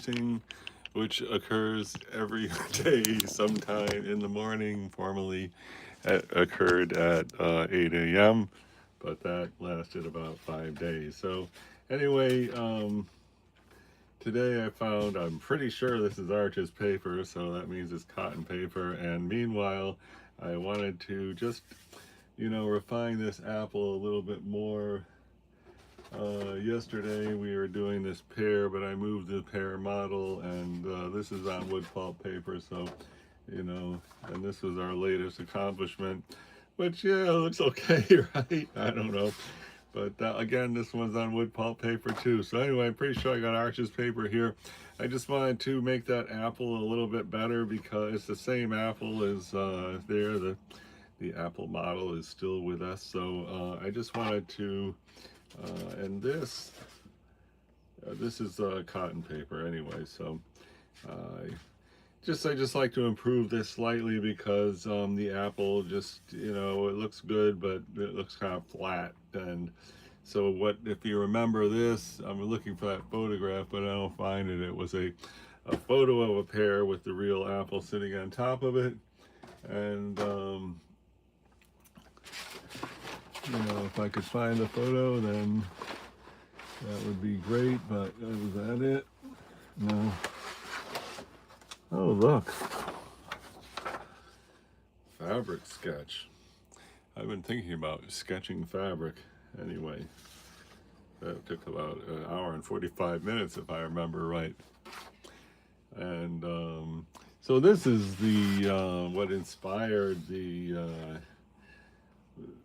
painting, which occurs every day sometime in the morning. Formerly occurred at 8 a.m., but that lasted about 5 days. So, anyway, today I found, I'm pretty sure this is Arches paper, so that means it's cotton paper. And meanwhile, I wanted to just, refine this apple a little bit more. Yesterday we were doing this pear, but I moved the pear model, and this is on wood pulp paper, so, and this was our latest accomplishment, which, yeah, looks okay, right? I don't know. But again, this one's on wood pulp paper too. So anyway, I'm pretty sure I got Arches paper here. I just wanted to make that apple a little bit better because it's the same apple as there. The apple model is still with us. So I just wanted to, and this is cotton paper anyway. So I just like to improve this slightly because the apple just, it looks good, but it looks kind of flat. And so what, if you remember this, I'm looking for that photograph, but I don't find it. It was a photo of a pear with the real apple sitting on top of it. And, if I could find the photo, then that would be great, but was that it? No. Oh, look. Fabric sketch. I've been thinking about sketching fabric. Anyway, that took about an hour and 45 minutes, if I remember right. And so this is the what inspired the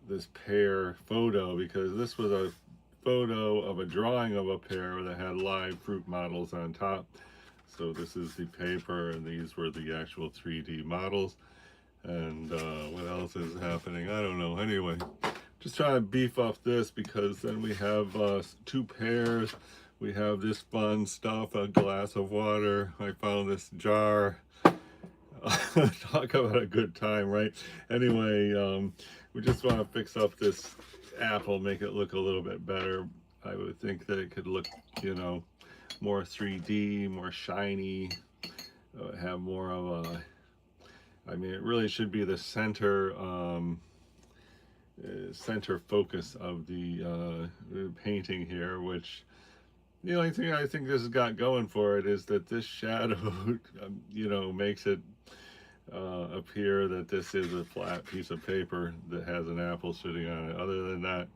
this pear photo, because this was a photo of a drawing of a pear that had live fruit models on top. So this is the paper, and these were the actual 3D models. And what else is happening? I don't know. Anyway, just trying to beef up this, because then we have 2 pears. We have this fun stuff, a glass of water. I found this jar. Talk about a good time, right? Anyway, we just want to fix up this apple, make it look a little bit better. I would think that it could look, more 3D, more shiny, have more of a, I mean, it really should be the center center focus of the painting here, which the only thing I think this has got going for it is that this shadow, makes it appear that this is a flat piece of paper that has an apple sitting on it. Other than that,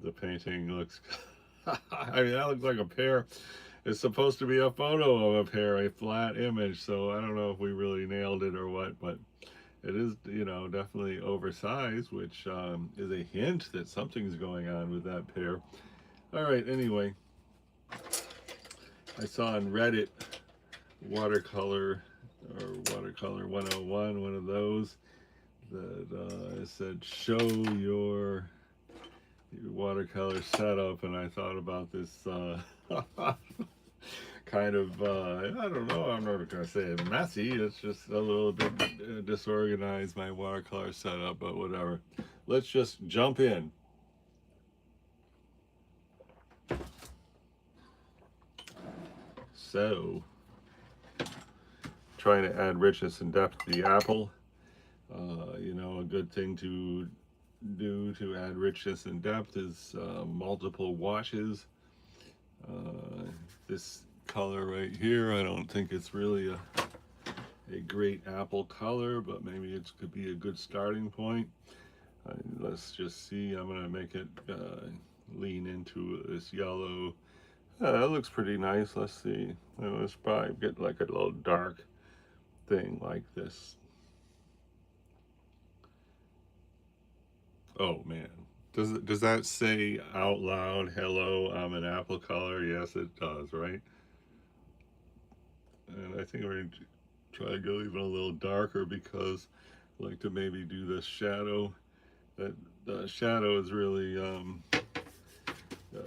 the painting looks, I mean, that looks like a pear. It's supposed to be a photo of a pear, a flat image, so I don't know if we really nailed it or what, but it is, definitely oversized, which is a hint that something's going on with that pear. All right, anyway, I saw on Reddit Watercolor, or Watercolor 101, one of those, that said, show your watercolor setup, and I thought about this kind of, I don't know, I'm not going to say messy, it's just a little bit disorganized, my watercolor setup, but whatever. Let's just jump in. So, trying to add richness and depth to the apple. A good thing to do to add richness and depth is multiple washes. This color right here, I don't think it's really a great apple color, but maybe it could be a good starting point. Let's just see. I'm going to make it lean into this yellow. That looks pretty nice. Let's see. Let's probably get like a little dark thing like this. Oh man, does that say out loud, hello, I'm an apple color? Yes, it does, right? And I think we're going to try to go even a little darker, because I like to maybe do this shadow. That shadow is really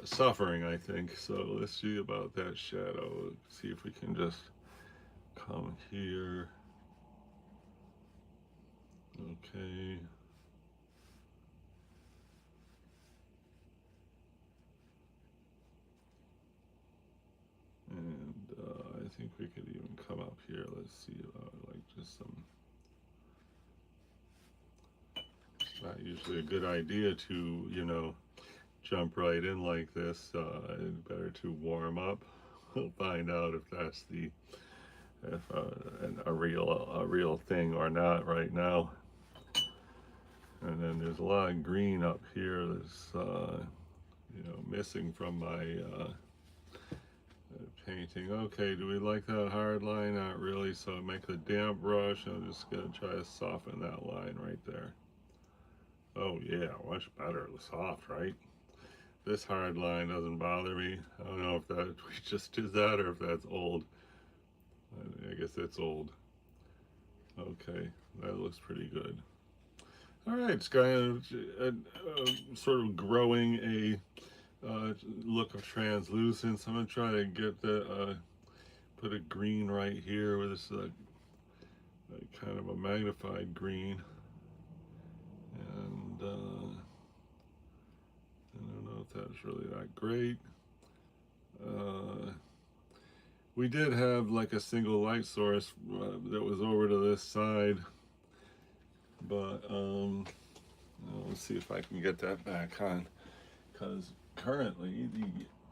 suffering, I think. So let's see about that shadow. See if we can just come here. Okay. think we could even come up here. Let's see, like just some. It's not usually a good idea to, you know, jump right in like this. It's better to warm up. We'll find out if that's the if a real thing or not right now. And then there's a lot of green up here that's you know, missing from my painting. Okay, do we like that hard line? Not really. So I make a damp brush. I'm just gonna try to soften that line right there. Oh yeah, much better. Soft, right? This hard line doesn't bother me. I don't know if that we just did that or if that's old. I guess it's old. Okay, that looks pretty good. All right, it's kind of sort of growing a look of translucence. I'm gonna try to get the put a green right here with this kind of a magnified green, and I don't know if that's really that great. We did have like a single light source that was over to this side, but let's see if I can get that back on, because currently the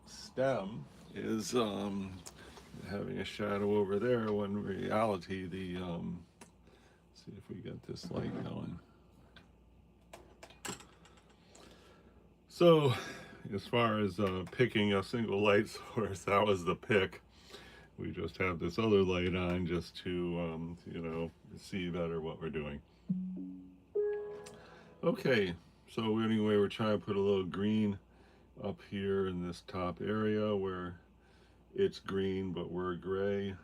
stem is having a shadow over there when in reality the see if we get this light going. So as far as picking a single light source, that was the pick. We just have this other light on just to you know, see better what we're doing. Okay, so anyway, we're trying to put a little green up here in this top area where it's green but we're gray.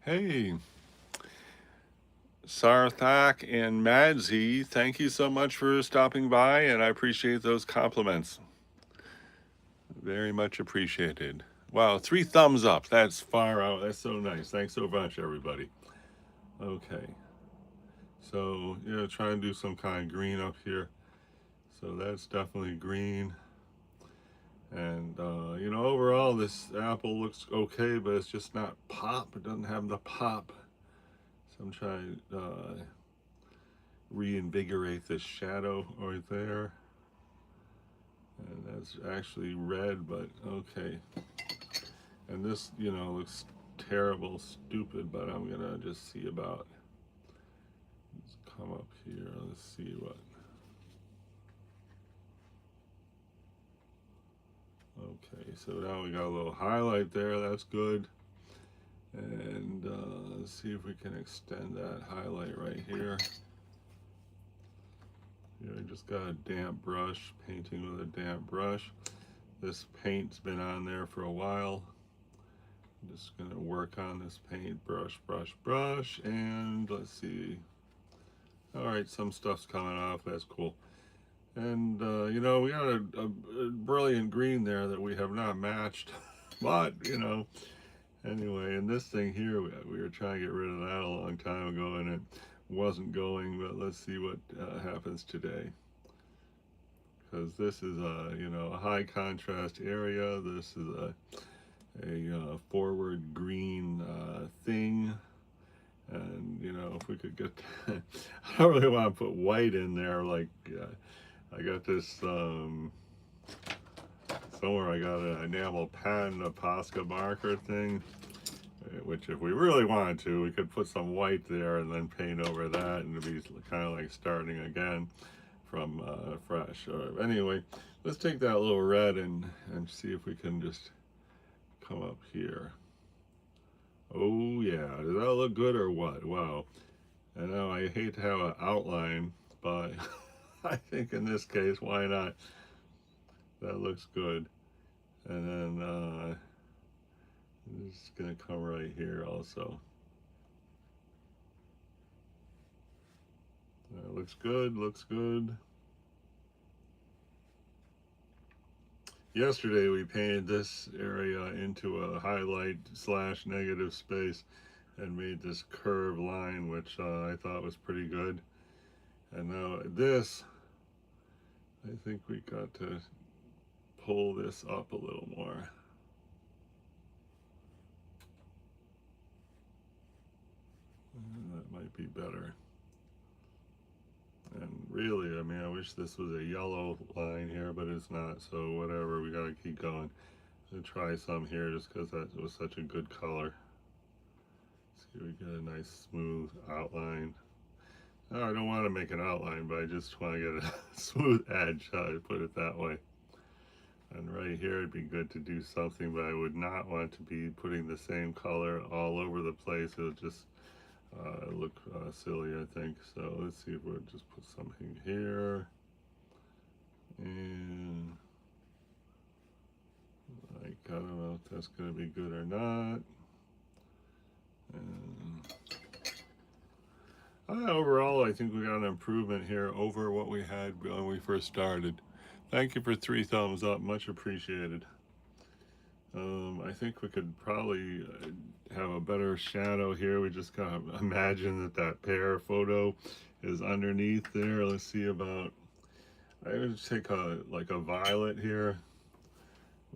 Hey, Sarthak and Madzi, thank you so much for stopping by, and I appreciate those compliments. Very much appreciated. Wow, 3 thumbs up. That's far out. That's so nice. Thanks so much, everybody. Okay. So, you know, try and do some kind of green up here. So that's definitely green. And, you know, overall, this apple looks okay, but it's just not pop. It doesn't have the pop. So I'm trying to reinvigorate this shadow right there. And that's actually red, but okay. And this, you know, looks terrible, stupid, but I'm gonna just see about. Let's come up here. Let's see what. Okay, so now we got a little highlight there. That's good. And let's see if we can extend that highlight right here. Here, I just got a damp brush, painting with a damp brush. This paint's been on there for a while. I'm just gonna work on this paint, brush, brush, brush, and let's see. All right, some stuff's coming off, that's cool. And you know, we got a brilliant green there that we have not matched, but you know, anyway, and this thing here, we were trying to get rid of that a long time ago, and it wasn't going, but let's see what happens today. Because this is a, you know, a high contrast area. This is a forward green thing. And, you know, if we could get, I don't really want to put white in there. Like, I got this, somewhere I got an enamel pen, a Posca marker thing, which if we really wanted to, we could put some white there and then paint over that, and it'd be kind of like starting again from fresh. Anyway, let's take that little red and see if we can just come up here. Oh yeah, does that look good or what? Wow. I know I hate to have an outline, but I think in this case, why not? That looks good. And then it's gonna come right here also. That looks good, looks good. Yesterday we painted this area into a highlight / negative space and made this curved line, which I thought was pretty good. And now this, I think we got to pull this up a little more. That might be better. And really, I mean, I wish this was a yellow line here, but it's not, so whatever, we gotta keep going. I'm gonna try some here just because that was such a good color. See, we get a nice smooth outline. Oh, I don't want to make an outline, but I just want to get a smooth edge, I put it that way. And right here, it'd be good to do something, but I would not want to be putting the same color all over the place. It'll just look silly, I think. So let's see if we'll just put something here. And like, I don't know if that's going to be good or not. And overall, I think we got an improvement here over what we had when we first started. Thank you for 3 thumbs up, much appreciated. I think we could probably have a better shadow here. We just kind of imagine that pear photo is underneath there. Let's see about, I would take like a violet here.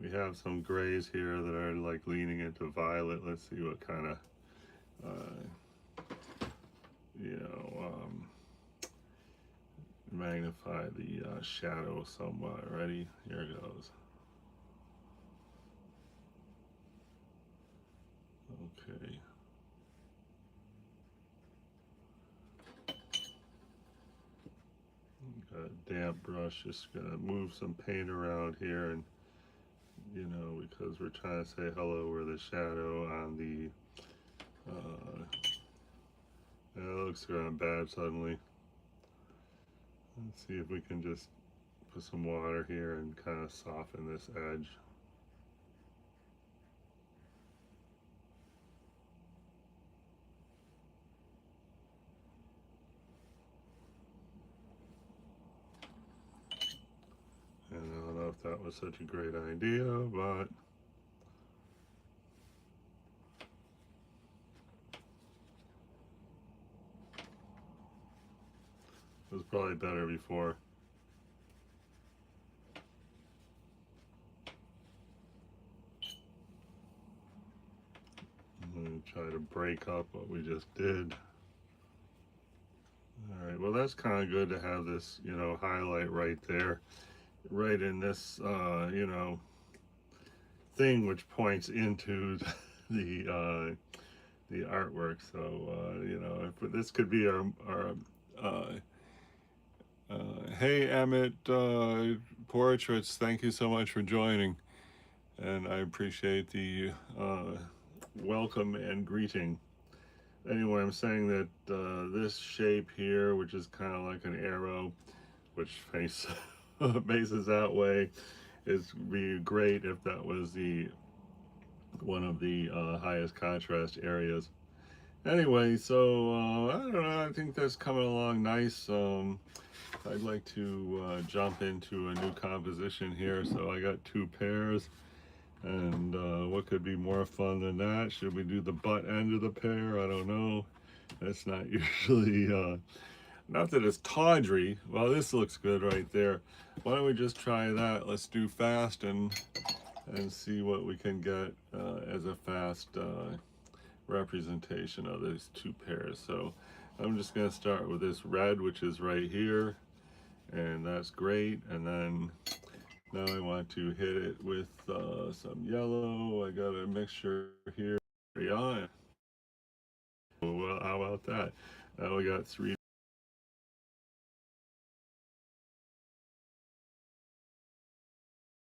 We have some grays here that are like leaning into violet. Let's see what kind of, magnify the shadow somewhat. Ready? Here it goes. Okay. Got a damp brush, just gonna move some paint around here, and because we're trying to say hello where the shadow on the it looks kind of bad suddenly. Let's see if we can just put some water here and kind of soften this edge. And I don't know if that was such a great idea, but it was probably better before. I'm going to try to break up what we just did. All right, well, that's kind of good to have this, highlight right there, right in this, thing which points into the artwork. So, if this could be our hey, Emmett, Portraits, thank you so much for joining. And I appreciate the welcome and greeting. Anyway, I'm saying that this shape here, which is kind of like an arrow, which faces that way, is be great if that was one of the highest contrast areas. Anyway, so I don't know, I think that's coming along nice. I'd like to jump into a new composition here. So I got 2 pears, and what could be more fun than that? Should we do the butt end of the pear? I don't know. That's not usually, not that it's tawdry. Well, this looks good right there. Why don't we just try that? Let's do fast and see what we can get as a fast representation of these 2 pears. So I'm just going to start with this red, which is right here, and that's great. And then now I want to hit it with some yellow. I got a mixture here. Yeah. Well, how about that? Now we got 3,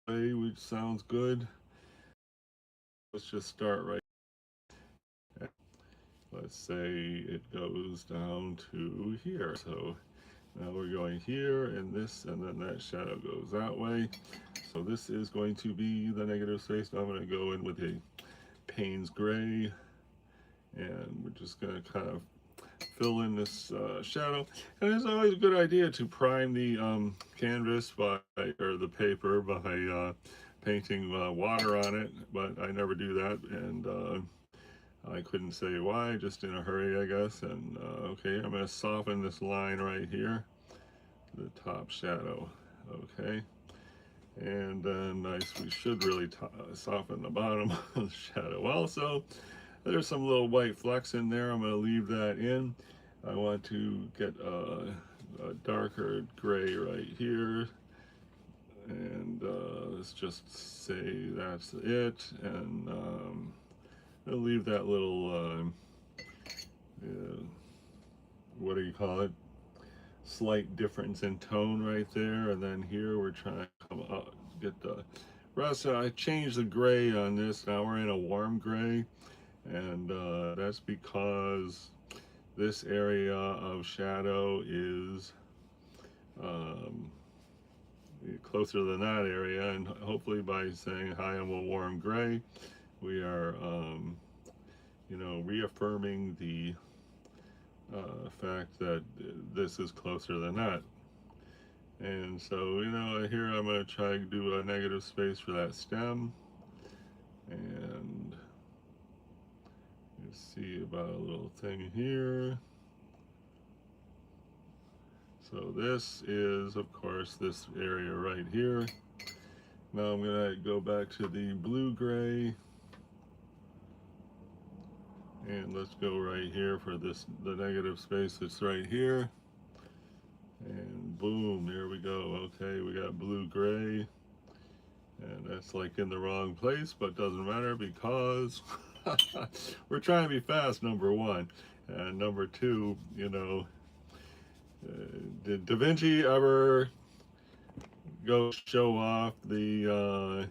which sounds good. Let's just start right. Let's say it goes down to here. So now we're going here and this, and then that shadow goes that way. So this is going to be the negative space. Now I'm going to go in with a Payne's gray, and we're just going to kind of fill in this shadow. And it's always a good idea to prime the canvas or the paper by painting water on it, but I never do that, and I couldn't say why, just in a hurry, I guess. And okay, I'm going to soften this line right here, the top shadow. Okay, And nice, we should really soften the bottom of the shadow also. There's some little white flecks in there. I'm going to leave that in. I want to get a darker gray right here. And let's just say that's it. And I'll leave that little, what do you call it? Slight difference in tone right there. And then here we're trying to come up, get the rest. I changed the gray on this. Now we're in a warm gray. And that's because this area of shadow is closer than that area, and hopefully by saying hi, I'm a warm gray, we are reaffirming the fact that this is closer than that. And so here I'm going to try to do a negative space for that stem, and you see about a little thing here. So this is, of course, this area right here. Now I'm going to go back to the blue-gray. And let's go right here for this, the negative space that's right here. And boom, there we go. Okay, we got blue-gray. And that's like in the wrong place, but doesn't matter because we're trying to be fast, number one. And number two, did Da Vinci ever go show off the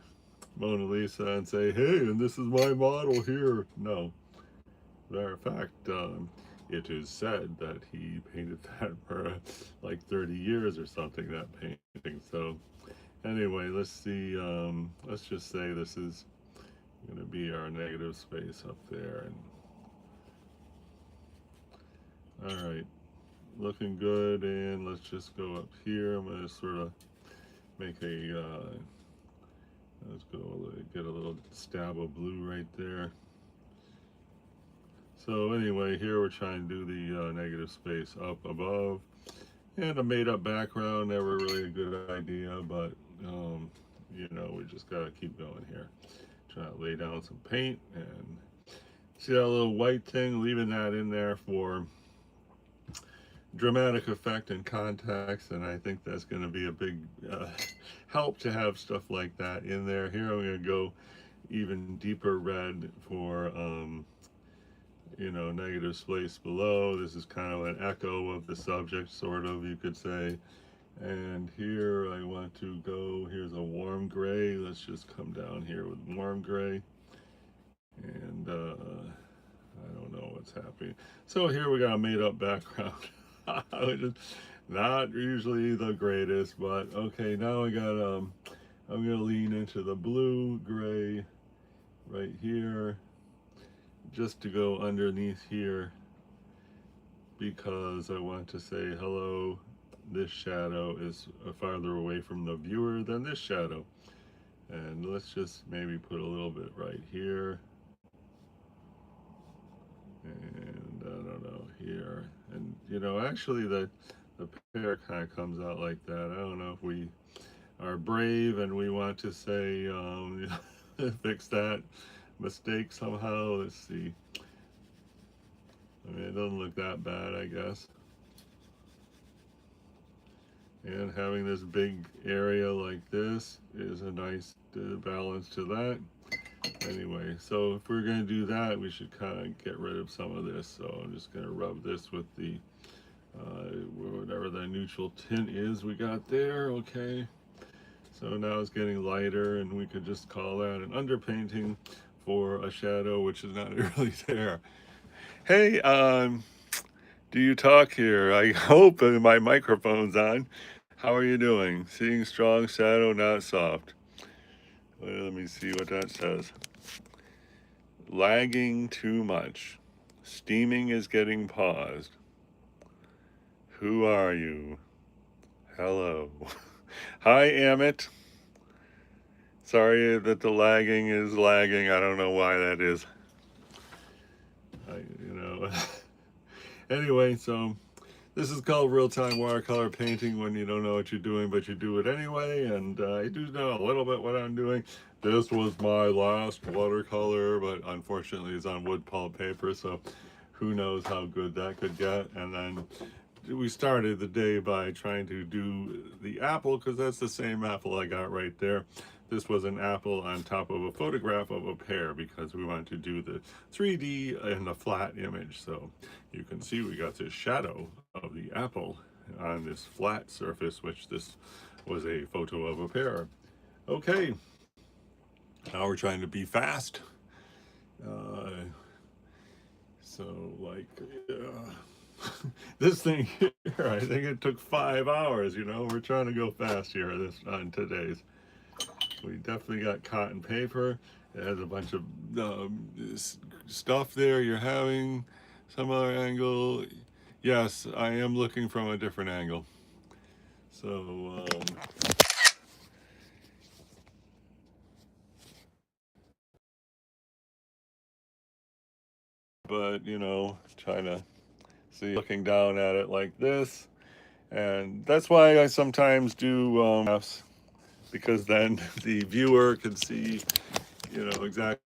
Mona Lisa and say, hey, and this is my model here? No. Matter of fact, it is said that he painted that for like 30 years or something, that painting. So anyway, let's see, let's just say this is going to be our negative space up there. And all right, looking good. And let's just go up here. I'm going to sort of make a let's go get a little stab of blue right there. So anyway, here we're trying to do the negative space up above, and a made-up background, never really a good idea, but we just gotta keep going here. Try to lay down some paint, and see that little white thing, leaving that in there for dramatic effect and context, and I think that's going to be a big help to have stuff like that in there. Here I'm going to go even deeper red for negative space below. This is kind of an echo of the subject, sort of, you could say. And here I want to go, here's a warm gray. Let's just come down here with warm gray. And I don't know what's happening. So here we got a made up background. Which is not usually the greatest, but okay, now I got I'm gonna lean into the blue gray right here, just to go underneath here, because I want to say hello, this shadow is farther away from the viewer than this shadow. And let's just maybe put a little bit right here, and I don't know, here. And actually the pear kind of comes out like that. I don't know if we are brave and we want to say fix that mistake somehow. Let's see. I mean, it doesn't look that bad, I guess. And having this big area like this is a nice balance to that. Anyway, so if we're going to do that, we should kind of get rid of some of this. So I'm just going to rub this with the whatever that neutral tint is we got there. Okay, so now it's getting lighter, and we could just call that an underpainting for a shadow which is not really there. Hey, do you talk here? I hope my microphone's on. How are you doing? Seeing strong shadow, not soft. Well, let me see what that says. Lagging too much. Steaming is getting paused. Who are you? Hello. Hi, Amit. Sorry that the lagging is lagging. I don't know why that is. Anyway, so This is called real-time watercolor painting, when you don't know what you're doing, but you do it anyway. And I do know a little bit what I'm doing. This was my last watercolor, but unfortunately it's on wood pulp paper, so who knows how good that could get. And then we started the day by trying to do the apple, because that's the same apple I got right there. This was an apple on top of a photograph of a pear, because we wanted to do the 3D in the flat image. So you can see we got this shadow of the apple on this flat surface, which this was a photo of a pear. Okay, now we're trying to be fast. So like this thing here, I think it took 5 hours. You know, we're trying to go fast here on today's. We definitely got cotton paper. It has a bunch of stuff there. You're having some other angle. Yes, I am looking from a different angle. So but you know, trying to see, looking down at it like this. And that's why I sometimes do because then the viewer can see, you know, exactly